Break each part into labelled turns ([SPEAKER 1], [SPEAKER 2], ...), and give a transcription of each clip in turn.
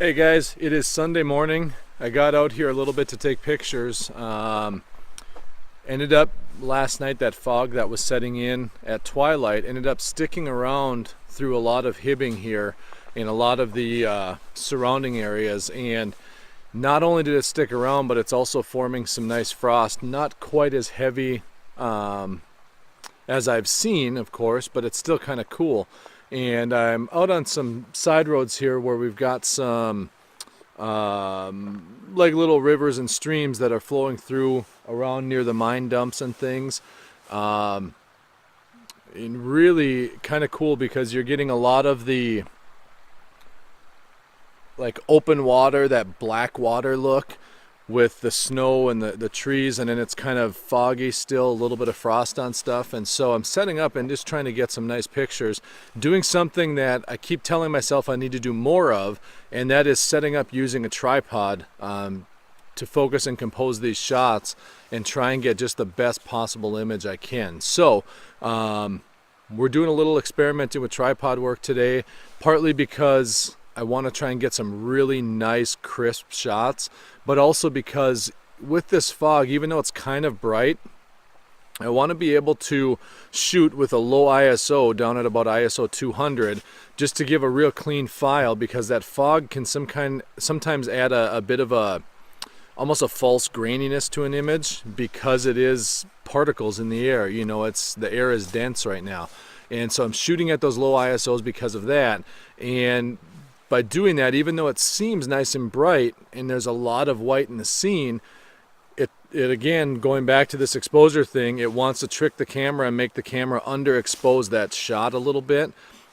[SPEAKER 1] Hey guys, it is Sunday morning. I got out here a little bit to take pictures. Ended up last night, that fog that was setting in at twilight ended up sticking around through a lot of Hibbing here in a lot of the surrounding areas, and not only did it stick around, but it's also forming some nice frost. Not quite as heavy as I've seen, of course, but it's still kind of cool. And I'm out on some side roads here where we've got some like little rivers and streams that are flowing through around near the mine dumps and things. And really kind of cool because you're getting a lot of the like open water, that black water look with the snow and the trees, and then it's kind of foggy still, a little bit of frost on stuff. And so I'm setting up and just trying to get some nice pictures, doing something that I keep telling myself I need to do more of, and that is setting up using a tripod to focus and compose these shots and try and get just the best possible image I can. So we're doing a little experimenting with tripod work today, partly because I want to try and get some really nice crisp shots, but also because with this fog, even though it's kind of bright, I want to be able to shoot with a low ISO down at about ISO 200 just to give a real clean file, because that fog can sometimes add a bit of almost a false graininess to an image because it is particles in the air. You know, the air is dense right now. And so I'm shooting at those low ISOs because of that. And by doing that, even though it seems nice and bright and there's a lot of white in the scene, it again, going back to this exposure thing, it wants to trick the camera and make the camera underexpose that shot a little bit.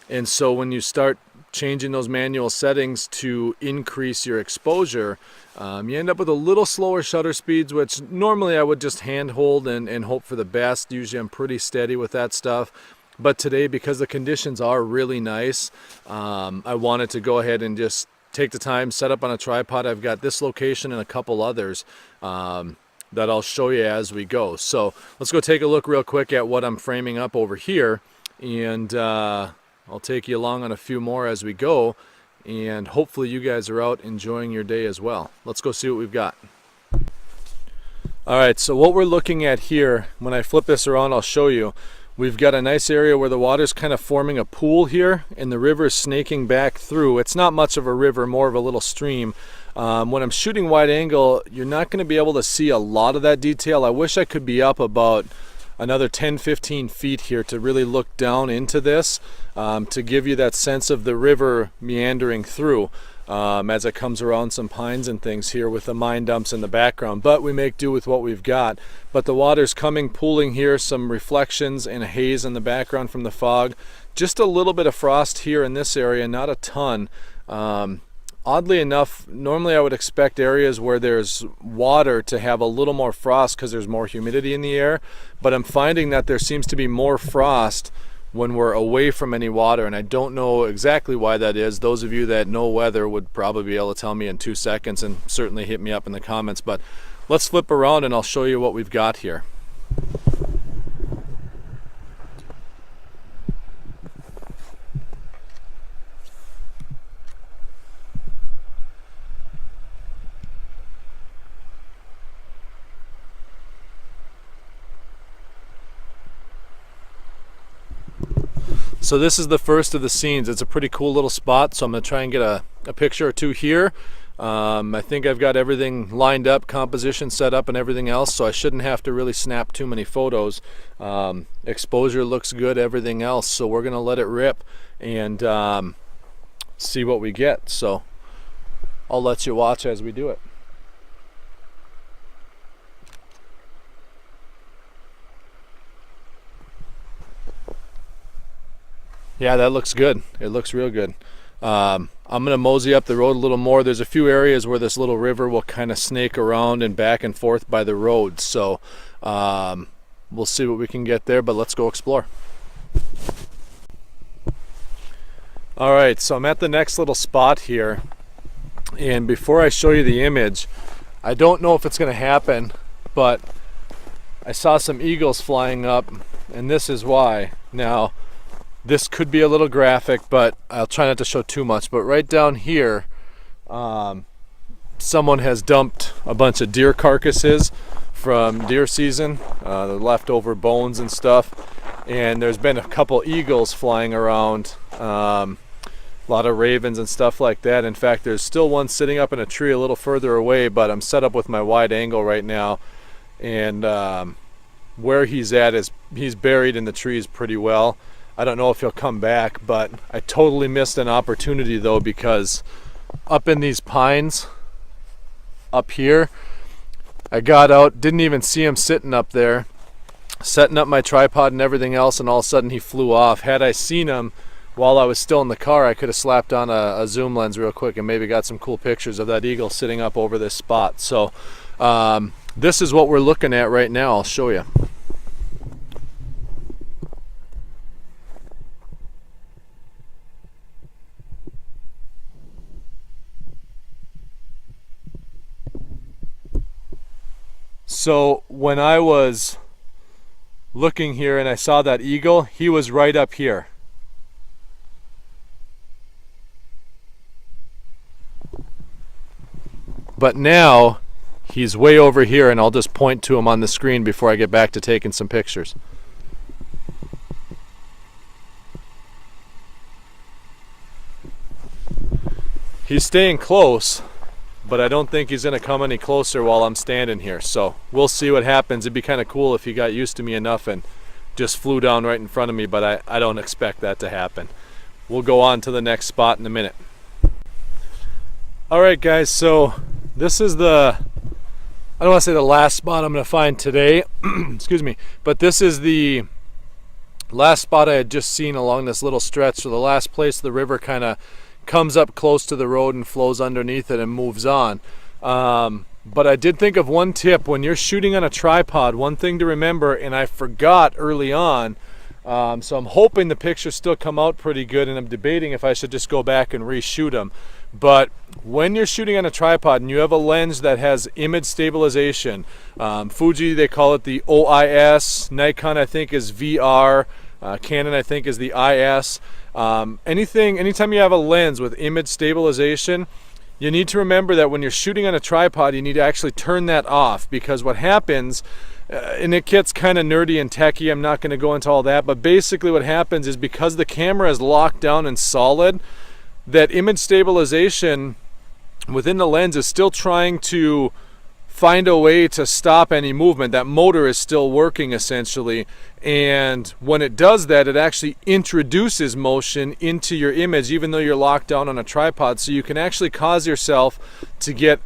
[SPEAKER 1] And so when you start changing those manual settings to increase your exposure, you end up with a little slower shutter speeds, which normally I would just hand hold and hope for the best. Usually I'm pretty steady with that stuff. But today, because the conditions are really nice, I wanted to go ahead and just take the time, set up on a tripod. I've got this location and a couple others that I'll show you as we go. So let's go take a look real quick at what I'm framing up over here, and I'll take you along on a few more as we go, and hopefully you guys are out enjoying your day as well. Let's go see what we've got. All right, so what we're looking at here, when I flip this around, I'll show you. We've got a nice area where the water's kind of forming a pool here, and the river is snaking back through. It's not much of a river, more of a little stream. When I'm shooting wide angle, you're not going to be able to see a lot of that detail. I wish I could be up about another 10-15 feet here to really look down into this, to give you that sense of the river meandering through as it comes around some pines and things here with the mine dumps in the background. But we make do with what we've got. But the water's coming, pooling here, some reflections and a haze in the background from the fog. Just a little bit of frost here in this area, not a ton. Oddly enough, normally I would expect areas where there's water to have a little more frost because there's more humidity in the air, but I'm finding that there seems to be more frost when we're away from any water, and I don't know exactly why that is. Those of you that know weather would probably be able to tell me in 2 seconds, and certainly hit me up in the comments. But let's flip around and I'll show you what we've got here. So this is the first of the scenes. It's a pretty cool little spot, so I'm going to try and get a picture or two here. I think I've got everything lined up, composition set up and everything else, so I shouldn't have to really snap too many photos. Exposure looks good, everything else, so we're going to let it rip and see what we get. So I'll let you watch as we do it. Yeah, that looks good. It looks real good. I'm going to mosey up the road a little more. There's a few areas where this little river will kind of snake around and back and forth by the road. So we'll see what we can get there, but let's go explore. All right, so I'm at the next little spot here. And before I show you the image, I don't know if it's going to happen, but I saw some eagles flying up, and this is why. Now, this could be a little graphic, but I'll try not to show too much. But right down here, Someone has dumped a bunch of deer carcasses from deer season, the leftover bones and stuff, and there's been a couple eagles flying around, a lot of ravens and stuff like that. In fact, there's still one sitting up in a tree a little further away, but I'm set up with my wide angle right now, and where he's at is he's buried in the trees pretty well. I don't know if he'll come back, but I totally missed an opportunity though, because up in these pines up here, I got out, didn't even see him sitting up there, setting up my tripod and everything else, and all of a sudden he flew off. Had I seen him while I was still in the car, I could have slapped on a zoom lens real quick and maybe got some cool pictures of that eagle sitting up over this spot. So this is what we're looking at right now. I'll show you. So when I was looking here and I saw that eagle, he was right up here. But now he's way over here, and I'll just point to him on the screen before I get back to taking some pictures. He's staying close, but I don't think he's going to come any closer while I'm standing here. So we'll see what happens. It'd be kind of cool if he got used to me enough and just flew down right in front of me, but I don't expect that to happen. We'll go on to the next spot in a minute. All right, guys, so this is I don't want to say the last spot I'm going to find today, excuse me, but this is the last spot I had just seen along this little stretch. So the last place the river kind of comes up close to the road and flows underneath it and moves on. But I did think of one tip when you're shooting on a tripod, one thing to remember, and I forgot early on, so I'm hoping the pictures still come out pretty good, and I'm debating if I should just go back and reshoot them. But when you're shooting on a tripod and you have a lens that has image stabilization, Fuji, they call it the OIS, Nikon I think is VR, Canon I think is the IS. Anytime you have a lens with image stabilization, you need to remember that when you're shooting on a tripod, you need to actually turn that off, because what happens, and it gets kind of nerdy and techy, I'm not going to go into all that, but basically what happens is because the camera is locked down and solid, that image stabilization within the lens is still trying to find a way to stop any movement. That motor is still working essentially, and when it does that, it actually introduces motion into your image even though you're locked down on a tripod, so you can actually cause yourself to get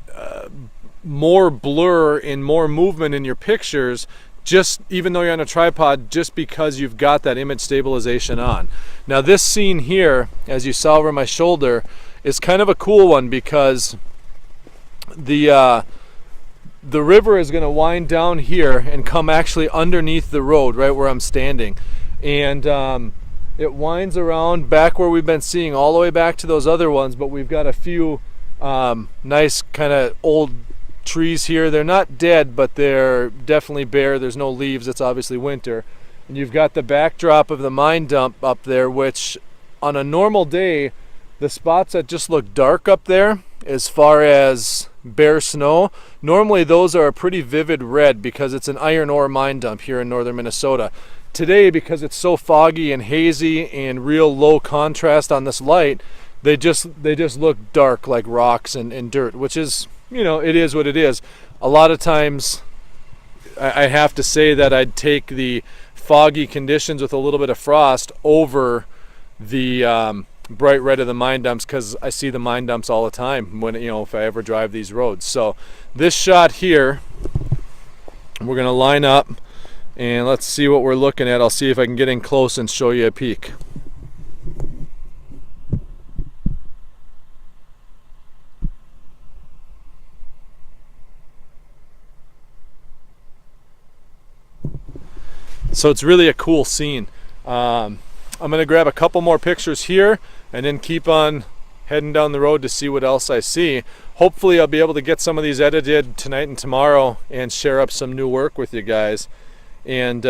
[SPEAKER 1] more blur and more movement in your pictures, just even though you're on a tripod, just because you've got that image stabilization on. Now this scene here, as you saw over my shoulder, is kind of a cool one, because the river is going to wind down here and come actually underneath the road right where I'm standing, and it winds around back where we've been seeing all the way back to those other ones, but we've got a few nice kind of old trees here. They're not dead, but they're definitely bare. There's no leaves. It's obviously winter. And you've got the backdrop of the mine dump up there, which on a normal day, the spots that just look dark up there as far as bare snow, normally those are a pretty vivid red because it's an iron ore mine dump here in northern Minnesota. Today, because it's so foggy and hazy and real low contrast on this light, they just look dark like rocks and dirt, which is, you know, it is what it is. A lot of times I have to say that I'd take the foggy conditions with a little bit of frost over the bright red of the mine dumps, because I see the mine dumps all the time when, you know, if I ever drive these roads. So this shot here, we're going to line up and let's see what we're looking at. I'll see if I can get in close and show you a peek. So it's really a cool scene. I'm going to grab a couple more pictures here and then keep on heading down the road to see what else I see. Hopefully I'll be able to get some of these edited tonight and tomorrow and share up some new work with you guys, and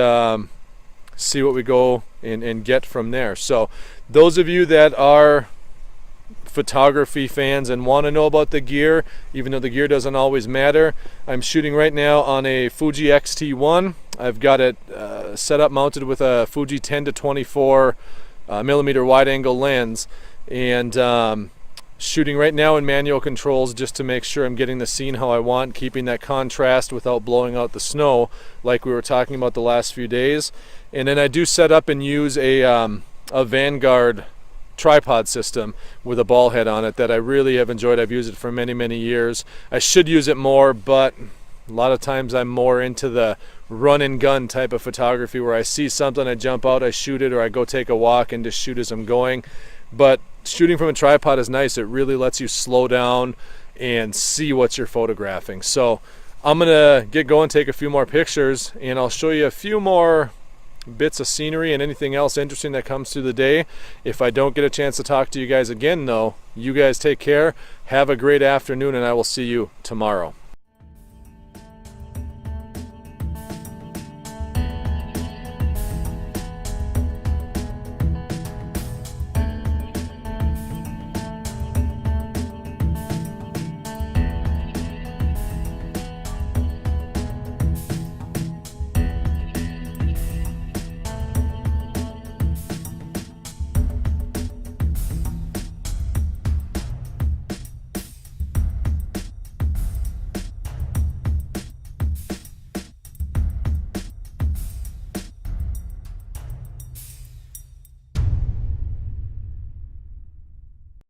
[SPEAKER 1] see what we go and get from there. So those of you that are photography fans and want to know about the gear, even though the gear doesn't always matter. I'm shooting right now on a Fuji X-T1. I've got it set up mounted with a Fuji 10 to 24 millimeter wide angle lens, and shooting right now in manual controls just to make sure I'm getting the scene how I want, keeping that contrast without blowing out the snow like we were talking about the last few days. And then I do set up and use a Vanguard tripod system with a ball head on it that I really have enjoyed. I've used it for many years. I should use it more, but a lot of times I'm more into the run and gun type of photography where I see something, I jump out, I shoot it, or I go take a walk and just shoot as I'm going. But shooting from a tripod is nice. It really lets you slow down and see what you're photographing. So I'm gonna get going, take a few more pictures, and I'll show you a few more bits of scenery and anything else interesting that comes through the day. If I don't get a chance to talk to you guys again though, you guys take care, have a great afternoon, and I will see you tomorrow.